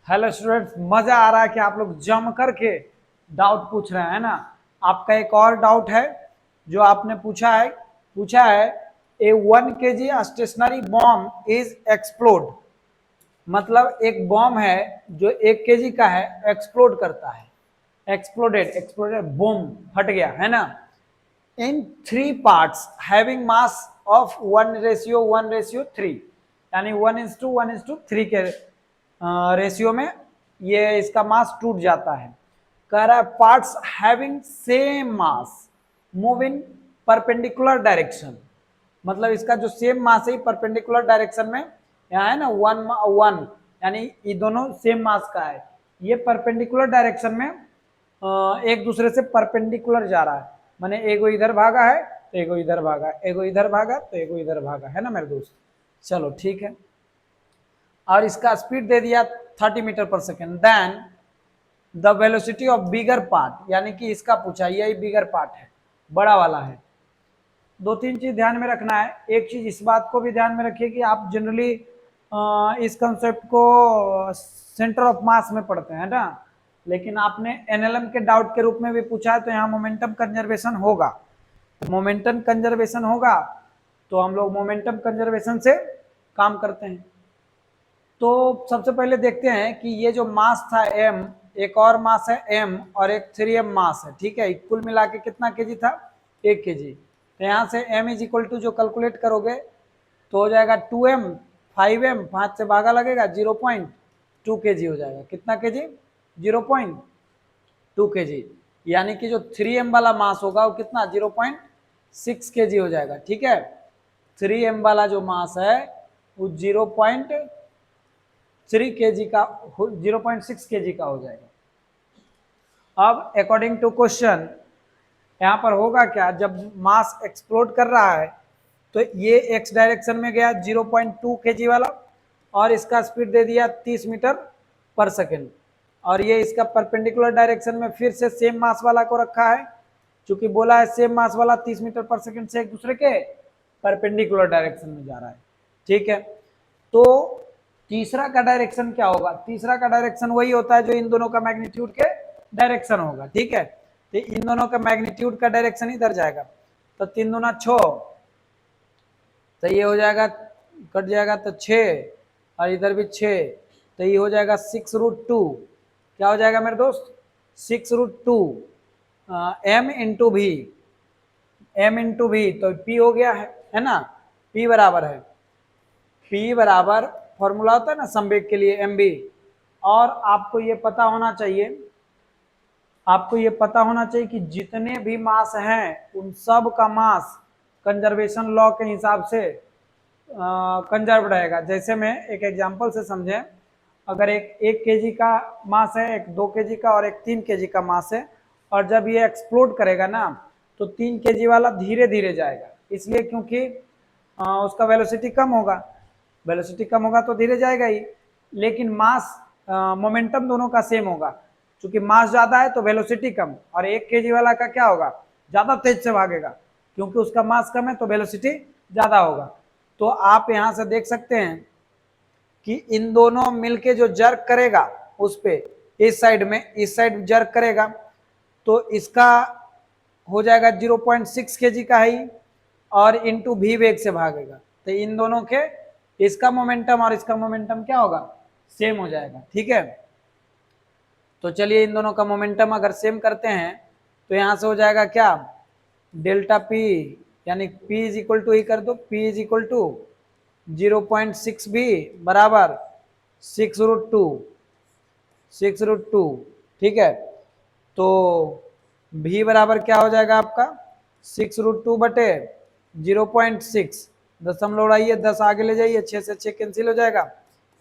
Hello students, मजा आ रहा है कि आप लोग जम करके डाउट पूछ रहे हैं ना। आपका एक और डाउट है जो आपने पूछा है a 1 kg stationary bomb is explode. मतलब एक बॉम्ब है जो 1 kg का है, एक्सप्लोड करता है। एक्सप्लोडेड एक्सप्लोडेड बॉम्ब फट गया है ना। इन 3 पार्ट्स हैविंग मास ऑफ 1:1:3, यानी 1:1:3 के रेशियो में ये इसका मास टूट जाता है। कह रहा है parts having same mass move in perpendicular direction. मतलब इसका जो सेम मास है परपेंडिकुलर डायरेक्शन में, यहाँ है ना 1:1, यानी ये दोनों सेम मास का है। ये परपेंडिकुलर डायरेक्शन में एक दूसरे से परपेंडिकुलर जा रहा है। माने एगो इधर भागा है तो एगो इधर भागा, एगो इधर भागा तो एगो इधर भागा, है ना मेरे दोस्त। चलो ठीक है। और इसका स्पीड दे दिया 30 मीटर पर second. Then the velocity of bigger part, यानी कि इसका पूछा, यही बिगर पार्ट है, बड़ा वाला है। दो तीन चीज ध्यान में रखना है। एक चीज इस बात को भी ध्यान में रखिए कि आप जनरली इस कंसेप्ट को सेंटर ऑफ मास में पढ़ते हैं ना, लेकिन आपने एनएलएम के डाउट के रूप में भी पूछा है तो यहाँ मोमेंटम कंजर्वेशन होगा। मोमेंटम कंजर्वेशन होगा तो हम लोग मोमेंटम कंजर्वेशन से काम करते हैं। तो सबसे पहले देखते हैं कि ये जो मास था m, एक और मास है m और एक 3m मास है, ठीक है। कुल मिला के कितना केजी था? 1 kg। तो यहाँ से m इज इक्वल टू जो कैलकुलेट करोगे तो हो जाएगा 2m, 5m, 5 से भागा लगेगा 0.2 kg हो जाएगा। कितना केजी? 0.2 kg। यानी कि जो 3m वाला मास होगा वो कितना? 0.6 kg हो जाएगा, ठीक है। 3m वाला जो मास है वो 0.3 kg का, 0.6 kg का हो जाएगा। अब अकॉर्डिंग टू क्वेश्चन यहाँ पर होगा क्या, जब मास एक्सप्लोड कर रहा है तो ये एक्स डायरेक्शन में गया 0.2 kg वाला, और इसका स्पीड दे दिया 30 मीटर पर सेकेंड, और ये इसका परपेंडिकुलर डायरेक्शन में फिर से सेम मास वाला को रखा है। चूंकि बोला है सेम मास वाला 30 मीटर पर सेकेंड से एक दूसरे के परपेंडिकुलर डायरेक्शन में जा रहा है, ठीक है। तो तीसरा का डायरेक्शन क्या होगा? तीसरा का डायरेक्शन वही होता है जो इन दोनों का मैग्नीट्यूड के डायरेक्शन होगा, ठीक है। तो इन दोनों का मैग्नीट्यूड का डायरेक्शन इधर जाएगा, तो 3 दूना 6, तो ये हो जाएगा, कट जाएगा तो 6, और इधर भी 6, तो ये हो जाएगा 6√2। क्या हो जाएगा मेरे दोस्त? 6√2 m इंटू भी, m इंटू भी, तो p हो गया है ना। p बराबर है, p बराबर फॉर्मूला होता है ना संवेग के लिए mv। और आपको ये पता होना चाहिए, आपको ये पता होना चाहिए कि जितने भी मास हैं उन सब का मास कंजर्वेशन लॉ के हिसाब से कंजर्व रहेगा। जैसे मैं एक एग्जांपल से समझें, अगर एक केजी का मास है, एक 2 kg का और एक 3 kg का मास है, और जब ये एक्सप्लोड करेगा ना तो 3 kg वाला धीरे धीरे जाएगा, इसलिए क्योंकि उसका वेलोसिटी कम होगा। वेलोसिटी कम होगा तो धीरे जाएगा ही, लेकिन मास मोमेंटम दोनों का सेम होगा। क्योंकि मास ज्यादा है तो वेलोसिटी कम, और 1 kg वाला का क्या होगा? ज्यादा तेज से भागेगा, क्योंकि उसका मास कम है तो वेलोसिटी ज्यादा होगा। तो आप यहां से देख सकते हैं कि इन दोनों मिलके जो जर्क करेगा उस पे, इस साइड में, इस साइड जर्क करेगा तो इसका हो जाएगा 0.6 kg का ही, और इंटू भी वेग से भागेगा, तो इन दोनों के, इसका मोमेंटम और इसका मोमेंटम क्या होगा? सेम हो जाएगा, ठीक है। तो चलिए इन दोनों का मोमेंटम अगर सेम करते हैं तो यहां से हो जाएगा क्या? डेल्टा पी, यानी p इज इक्वल टू ही कर दो, p इज इक्वल टू 0.6 भी बराबर 6√2, 6√2, ठीक है। तो v बराबर क्या हो जाएगा आपका? 6√2 बटे 0.6, दशमलव उड़ाइए, 10 आगे ले जाइए, 6 से 6 कैंसिल हो जाएगा,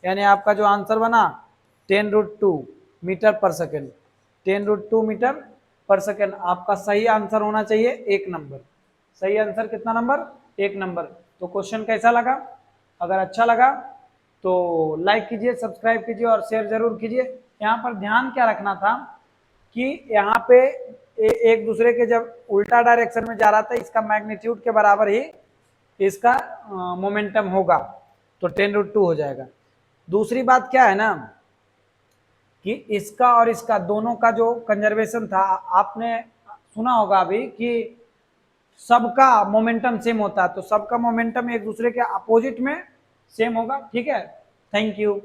यानी आपका जो आंसर बना 10√2 मीटर पर सेकेंड। 10√2 मीटर पर सेकेंड आपका सही आंसर होना चाहिए, 1 नंबर। सही आंसर कितना नंबर? 1 नंबर। तो क्वेश्चन कैसा लगा? अगर अच्छा लगा तो लाइक कीजिए, सब्सक्राइब कीजिए और शेयर जरूर कीजिए। यहाँ पर ध्यान क्या रखना था कि यहाँ पे एक दूसरे के जब उल्टा डायरेक्शन में जा रहा था, इसका मैग्नीट्यूड के बराबर ही इसका मोमेंटम होगा, तो 10√2 हो जाएगा। दूसरी बात क्या है ना कि इसका और इसका दोनों का जो कंजर्वेशन था, आपने सुना होगा अभी कि सबका मोमेंटम सेम होता है, तो सबका मोमेंटम एक दूसरे के अपोजिट में सेम होगा। ठीक है, थैंक यू।